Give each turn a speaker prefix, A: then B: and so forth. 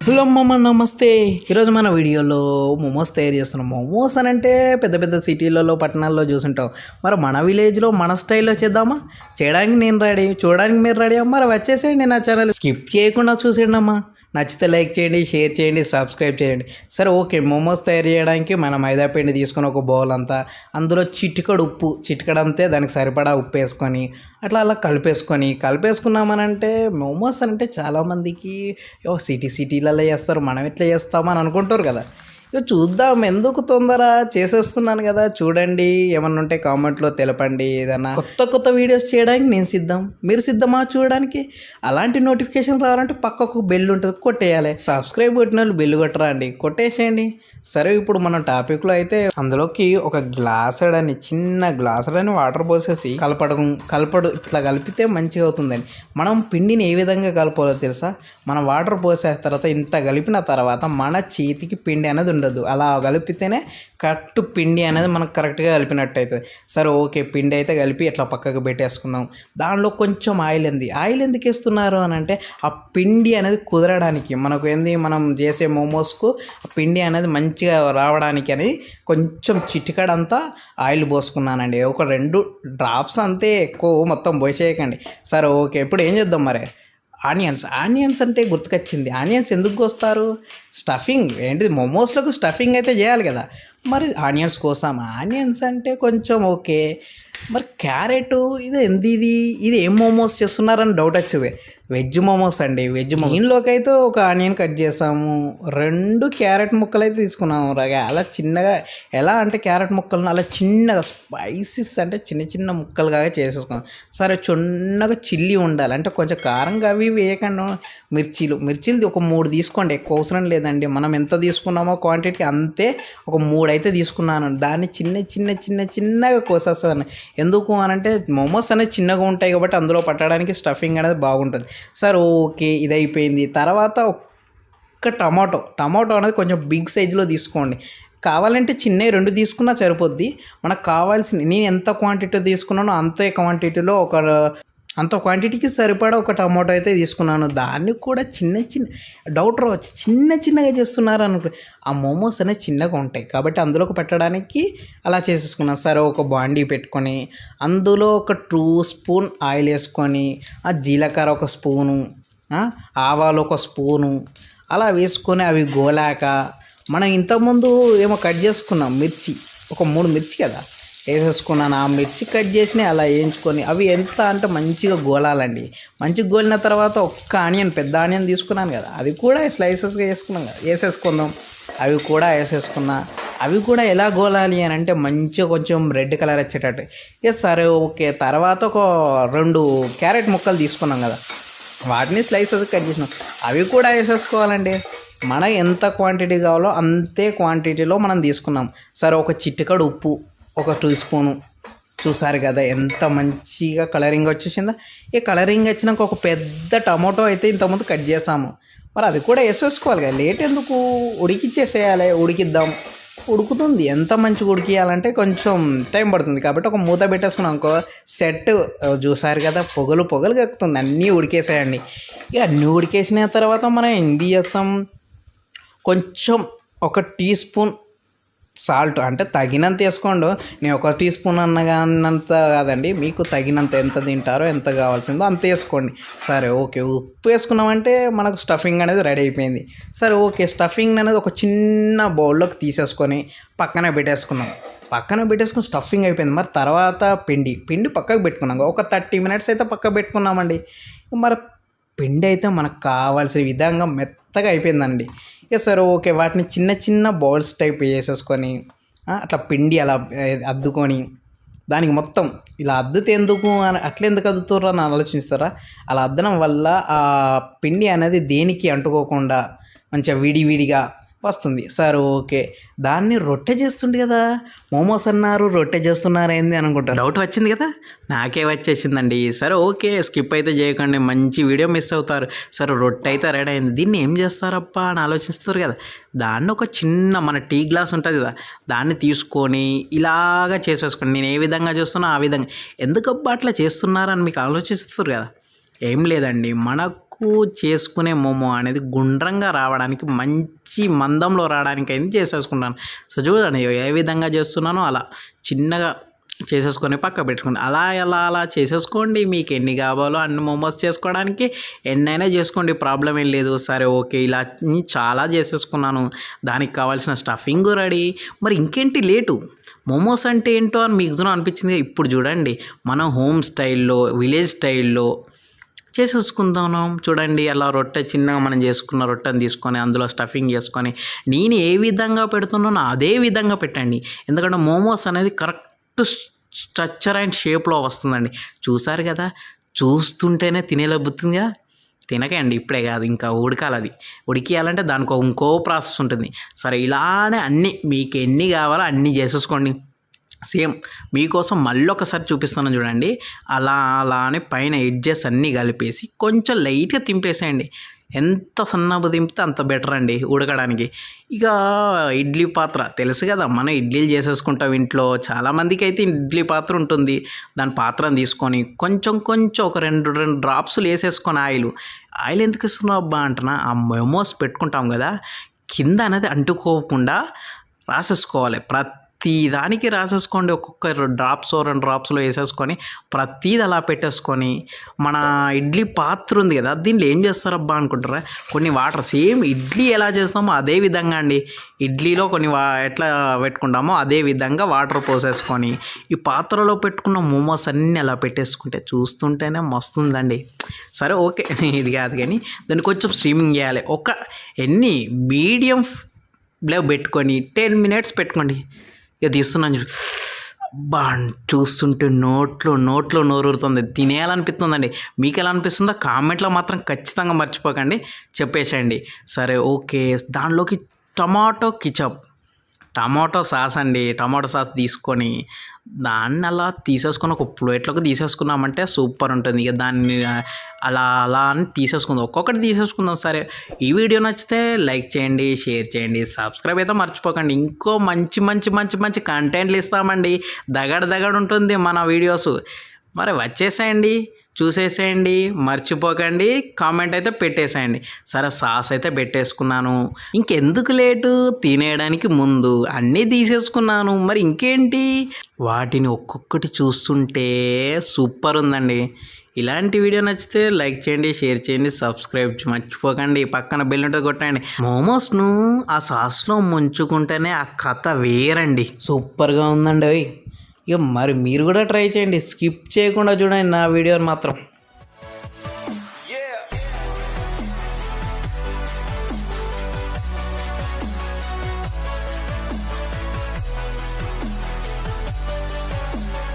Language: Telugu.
A: హలో మమ్మ నమస్తే. ఈరోజు మన వీడియోలో మోమోస్ తయారు చేస్తున్నాం. మోమోస్ అని అంటే పెద్ద పెద్ద సిటీలలో పట్టణాల్లో చూసుంటాం. మరి మన విలేజ్లో మన స్టైల్లో చేద్దామా? చేయడానికి నేను రెడీ, చూడడానికి మీరు రెడీ. మరి వచ్చేసేయండి నా ఛానల్, స్కిప్ చేయకుండా చూసేయండి అమ్మా. నచ్చితే లైక్ చేయండి, షేర్ చేయండి, సబ్స్క్రైబ్ చేయండి. సరే ఓకే, మోమోస్ తయారు చేయడానికి మనం మైదా పిండి తీసుకొని ఒక బౌల్ అంతా, అందులో చిటికడు ఉప్పు, చిటికడంతే దానికి సరిపడా ఉప్పు వేసుకొని అలా కలిపేసుకున్నామనంటే మోమోస్ అంటే చాలామందికి సిటీలలో చేస్తారు, మనం ఎట్లా చేస్తామని అనుకుంటారు కదా. ఇక చూద్దాం, ఎందుకు తొందర, చేసేస్తున్నాను కదా. చూడండి, ఏమన్నా ఉంటే కామెంట్లో తెలపండి. ఏదైనా కొత్త వీడియోస్ చేయడానికి నేను సిద్ధం, మీరు సిద్ధమా చూడడానికి? అలాంటి నోటిఫికేషన్ రావాలంటే పక్కకు బెల్ ఉంటుంది, కొట్టేయాలి. సబ్స్క్రైబ్ కొట్టిన వాళ్ళు బెల్ కొట్టరా అండి, కొట్టేసేయండి. సరే, ఇప్పుడు మన టాపిక్లో అయితే అందులోకి ఒక గ్లాసుడని, చిన్న గ్లాసుడని వాటర్ పోసేసి కలపడు ఇట్లా కలిపితే మంచిగా అవుతుందని. మనం పిండిని ఏ విధంగా కలపాలో తెలుసా? మనం వాటర్ పోసే తర్వాత ఇంత కలిపిన తర్వాత మన చేతికి పిండి అనేది ఉండదు. అలా కలిపితేనే కరెక్ట్ పిండి అనేది మనకు కరెక్ట్గా కలిపినట్టు అవుతుంది. సరే ఓకే, పిండి అయితే కలిపి ఇట్లా పక్కకు పెట్టేసుకున్నాం. దానిలో కొంచెం ఆయిల్ ఎందుకు వేస్తున్నారు అని అంటే, ఆ పిండి అనేది కుదరడానికి, మనకు మనం చేసే మోమోస్కు ఆ పిండి అనేది మంచిగా రావడానికి అని కొంచెం చిటికడంతా ఆయిల్ పోసుకున్నానండి. ఒక 2 డ్రాప్స్ అంతే, ఎక్కువ మొత్తం పోసేయకండి. సరే ఓకే, ఇప్పుడు ఏం చేద్దాం మరి? ఆనియన్స్ అంటే గుర్తుకొచ్చింది. ఆనియన్స్ ఎందుకు వస్తారు? స్టఫింగ్ ఏంటిది, మోమోస్లకు స్టఫింగ్ అయితే చేయాలి కదా. మరి ఆనియన్స్ అంటే కొంచెం ఓకే. మరి క్యారెట్ ఇది ఏం మోమోస్ చేస్తున్నారని డౌట్ వచ్చింది. వెజ్ మోమోస్ అండి, వెజ్ మోమోస్. దీనిలోకి అయితే ఒక ఆనియన్ కట్ చేసాము, 2 క్యారెట్ ముక్కలు అయితే తీసుకున్నాము. అలా చిన్నగా, ఎలా అంటే క్యారెట్ ముక్కలను అలా చిన్నగా స్పైసెస్ అంటే చిన్న ముక్కలుగా చేసేసుకున్నాం. సరే, చిన్నగా చిల్లీ ఉండాలి అంటే కొంచెం కారంగా అవి వేయకుండా. మిర్చీలు ఒక 3 తీసుకోండి, ఎక్కువ అవసరం లేదండి. మనం ఎంత తీసుకున్నామో క్వాంటిటీకి అంతే, ఒక 3 అయితే తీసుకున్నాను. దాన్ని చిన్నగా కోసేస్తాను. ఎందుకు అనంటే మోమోస్ అనేది చిన్నగా ఉంటాయి కాబట్టి అందులో పట్టడానికి స్టఫింగ్ అనేది బాగుంటుంది. సరే ఓకే, ఇది అయిపోయింది. తర్వాత ఒక టమాటో అనేది కొంచెం బిగ్ సైజులో తీసుకోండి. కావాలంటే చిన్నవి 2 తీసుకున్నా సరిపోద్ది. మనకు కావాల్సిన, నేను ఎంత క్వాంటిటీ తీసుకున్నానో అంత క్వాంటిటీకి సరిపడా ఒక టమాటో అయితే తీసుకున్నాను. దాన్ని కూడా డౌట్ రావచ్చు, చిన్నగా చేస్తున్నారు అనుకో. ఆ మోమోస్ అనేవి చిన్నగా ఉంటాయి కాబట్టి అందులోకి పెట్టడానికి అలా చేసేసుకున్నాను. సరే, ఒక బాండీ పెట్టుకొని అందులో ఒక 2 స్పూన్ ఆయిల్ వేసుకొని, ఆ జీలకర్ర ఒక స్పూను, ఆవాలు ఒక స్పూను అలా వేసుకొని అవి గోలాక, మనం ఇంతకుముందు ఏమో కట్ చేసుకున్నాం ఒక 3 మిర్చి కదా వేసేసుకున్నాను. ఆ మిర్చి కట్ చేసి అలా వేయించుకొని అవి ఎంత అంటే మంచిగా గోలాలండి. మంచిగా గోలిన తర్వాత ఒక్క పెద్ద ఆనియన్ తీసుకున్నాను కదా, అది కూడా స్లైసెస్గా వేసేసుకుందాం. అవి కూడా ఎలా గోలాలి అని అంటే మంచిగా కొంచెం రెడ్ కలర్ వచ్చేటట్టు. సరే ఓకే, తర్వాత ఒక 2 క్యారెట్ ముక్కలు తీసుకున్నాం కదా, వాటిని స్లైసెస్ కట్ చేసినాం. అవి కూడా వేసేసుకోవాలండి. మనకు ఎంత క్వాంటిటీ కావాలో అంతే క్వాంటిటీలో మనం తీసుకున్నాం. సరే, ఒక చిటికెడు ఉప్పు, ఒక 2 స్పూను. చూసారు కదా ఎంత మంచిగా కలరింగ్ వచ్చేసిందా. ఈ కలరింగ్ వచ్చినాక ఒక పెద్ద టమాటో అయితే ఇంతకుముందు కట్ చేసాము, మరి అది కూడా వేసేసుకోవాలి కదా. లేట్ ఎందుకు, ఉడికిచ్చేసేయాలి. ఉడుకుతుంది. ఎంత మంచిగా ఉడికియాలంటే కొంచెం టైం పడుతుంది కాబట్టి ఒక మూత పెట్టేసుకున్నాం అనుకో, సెట్. చూసారు కదా, పొగలు కక్కుతుంది. అన్నీ ఉడికేసాయండి. ఇక అన్నీ ఉడికేసిన తర్వాత మనం ఏం చేస్తాం, కొంచెం ఒక 1 టీ స్పూన్ సాల్ట్, అంటే తగినంత వేసుకోండు. నేను 1 టీ స్పూన్ అన్నంత కాదండి, మీకు తగినంత ఎంత తింటారో, ఎంత కావాల్సిందో అంత వేసుకోండి. సరే ఓకే, ఉప్పు వేసుకున్నామంటే మనకు స్టఫింగ్ అనేది రెడీ అయిపోయింది. సరే ఓకే, స్టఫింగ్ అనేది ఒక చిన్న బౌల్లోకి తీసేసుకొని పక్కన పెట్టేసుకుని స్టఫింగ్ అయిపోయింది. మరి తర్వాత పిండి పక్కకు పెట్టుకున్నాం. ఒక 30 మినిట్స్ అయితే పక్కకు పెట్టుకున్నామండి. మరి పిండి అయితే మనకు కావాల్సిన విధంగా మెత్తగా అయిపోయిందండి. ఇక సరే ఓకే, వాటిని చిన్న బౌల్స్ టైప్ వేసేసుకొని అట్లా పిండి అలా అద్దుకొని, దానికి మొత్తం ఇలా అద్దుతే ఎందుకు అని, అట్లెందుకు అద్దుతారో అని ఆలోచిస్తారా? అలా అద్దడం వల్ల ఆ పిండి అనేది దేనికి అంటుకోకుండా మంచిగా విడివిడిగా వస్తుంది. సరే ఓకే, దాన్ని రొట్టె చేస్తుండే కదా, మోమోస్ అన్నారు రొట్టె చేస్తున్నారు ఏంది అనుకుంటారు. డౌట్ వచ్చింది కదా, నాకే వచ్చేసిందండి. సరే ఓకే, స్కిప్ అయితే చేయకండి, మంచి వీడియో మిస్ అవుతారు. సరే, రొట్టె అయితే రెడీ అయింది. దీన్ని ఏం చేస్తారప్పా అని ఆలోచిస్తారు కదా. దాన్ని ఒక చిన్న మన టీ గ్లాస్ ఉంటుంది కదా, దాన్ని తీసుకొని ఇలాగా చేసేసుకోండి. నేను ఏ విధంగా చేస్తున్నా ఆ విధంగా. ఎందుకబ్బా అట్లా చేస్తున్నారని మీకు ఆలోచిస్తారు కదా. ఏం లేదండి, మనకు మనకు చేసుకునే మోమో అనేది గుండ్రంగా రావడానికి మంచి మందంలో రావడానికి అయితే చేసేసుకుంటాను. సో చూడండి ఏ విధంగా చేస్తున్నానో అలా చిన్నగా చేసేసుకొని పక్క పెట్టుకోండి. అలా చేసేసుకోండి. మీకు ఎన్ని కావాలో అన్ని మోమోస్ చేసుకోవడానికి ఎన్నైనా చేసుకోండి, ప్రాబ్లం ఏం లేదు. సరే ఓకే, ఇలా చాలా చేసేసుకున్నాను, దానికి కావాల్సిన స్టఫింగ్ రెడీ. మరి ఇంకేంటి లేటు, మోమోస్ అంటే ఏంటో అని మీకు అనిపించింది. ఇప్పుడు చూడండి, మనం హోమ్ స్టైల్లో విలేజ్ స్టైల్లో చేసేసుకుందాం. చూడండి, అలా రొట్టె చిన్నగా మనం చేసుకున్న రొట్టెని తీసుకొని అందులో స్టఫింగ్ చేసుకొని నేను ఏ విధంగా పెడుతున్నానో అదే విధంగా పెట్టండి. ఎందుకంటే మోమోస్ అనేది కరెక్ట్ స్ట్రక్చర్ అండ్ షేప్లో వస్తుందండి. చూసారు కదా, చూస్తుంటేనే తినేలబ్బుతుంది కదా. తినకండి ఇప్పుడే కాదు, ఇంకా ఉడకాలి. అది ఉడికియాలంటే దానికి ఇంకో ప్రాసెస్ ఉంటుంది. సరే ఇలానే అన్నీ మీకు ఎన్ని కావాలో అన్నీ చేసేసుకోండి. సేమ్ మీకోసం మళ్ళీ ఒకసారి చూపిస్తున్నాను చూడండి. అలానే పైన ఎడ్జెస్ అన్నీ కలిపేసి కొంచెం లైట్గా తింపేసేయండి. ఎంత సన్నగా దింపితే అంత బెటర్ అండి ఉడకడానికి. ఇక ఇడ్లీ పాత్ర తెలుసు కదా, మనం ఇడ్లీలు చేసేసుకుంటాం ఇంట్లో. చాలామందికి అయితే ఇడ్లీ పాత్ర ఉంటుంది. దాని పాత్రను తీసుకొని కొంచెం ఒక రెండు డ్రాప్స్లు వేసేసుకొని ఆయిల్ ఎందుకు ఇస్తున్నావు అబ్బా అంటున్నా, ఆ మోమోస్ పెట్టుకుంటాం కదా కింద అనేది అంటుకోకుండా రాసేసుకోవాలి. దానికి రాసేసుకోండి. ఒక్కొక్క రెండు డ్రాప్స్లో వేసేసుకొని ప్రతిది అలా పెట్టేసుకొని, మన ఇడ్లీ పాత్ర ఉంది కదా దీనిలో ఏం చేస్తారబ్బా అనుకుంటారా, కొన్ని వాటర్ సేమ్ ఇడ్లీ ఎలా చేస్తామో అదే విధంగా అండి. ఇడ్లీలో కొన్ని ఎట్లా పెట్టుకుంటామో అదే విధంగా వాటర్ పోసేసుకొని ఈ పాత్రలో పెట్టుకున్న మోమోస్ అన్నీ అలా పెట్టేసుకుంటే చూస్తుంటేనే మస్తుందండి. సరే ఓకే, ఇది కాదు కానీ దాన్ని కొంచెం స్ట్రీమింగ్ చేయాలి. మీడియం ఫ్లేమ్ పెట్టుకొని 10 minutes పెట్టుకోండి. ఇక తీస్తున్నాను చూడు, అబ్బా చూస్తుంటే నోట్లో నోరుతుంది, తినేయాలనిపిస్తుందండి. మీకు ఎలా అనిపిస్తుందో కామెంట్లో మాత్రం ఖచ్చితంగా మర్చిపోకండి, చెప్పేసేయండి. సరే ఓకే, దానిలోకి టమాటో సాస్ అండి. టమాటో సాస్ తీసుకొని దాన్ని అలా తీసేసుకొని ఒక ప్లేట్లోకి తీసేసుకున్నామంటే సూపర్ ఉంటుంది. ఇక దాన్ని అలా అని తీసేసుకుందాం, ఒక్కొక్కటి తీసేసుకుందాం. సరే, ఈ వీడియో నచ్చితే లైక్ చేయండి, షేర్ చేయండి, సబ్స్క్రైబ్ అయితే మర్చిపోకండి. ఇంకో మంచి కంటెంట్లు ఇస్తామండి. దగడ ఉంటుంది మన వీడియోస్. మరి వచ్చేసేయండి, చూసేసేయండి, మర్చిపోకండి, కామెంట్ అయితే పెట్టేసేయండి. సరే, సాస్ అయితే పెట్టేసుకున్నాను. ఇంకెందుకు లేటు, తినేయడానికి ముందు అన్నీ తీసేసుకున్నాను. మరి ఇంకేంటి, వాటిని ఒక్కొక్కటి చూస్తుంటే సూపర్ ఉందండి. ఇలాంటి వీడియో నచ్చితే లైక్ చేయండి, షేర్ చేయండి, సబ్స్క్రైబ్ మర్చిపోకండి. పక్కన బెల్ ఉంటుంది కొట్టండి. మోమోస్ను ఆ సాస్లో ముంచుకుంటేనే ఆ కథ వేరండి, సూపర్గా ఉందండి. ఇక మరి మీరు కూడా ట్రై చేయండి, స్కిప్ చేయకుండా చూడండి నా వీడియోని మాత్రం.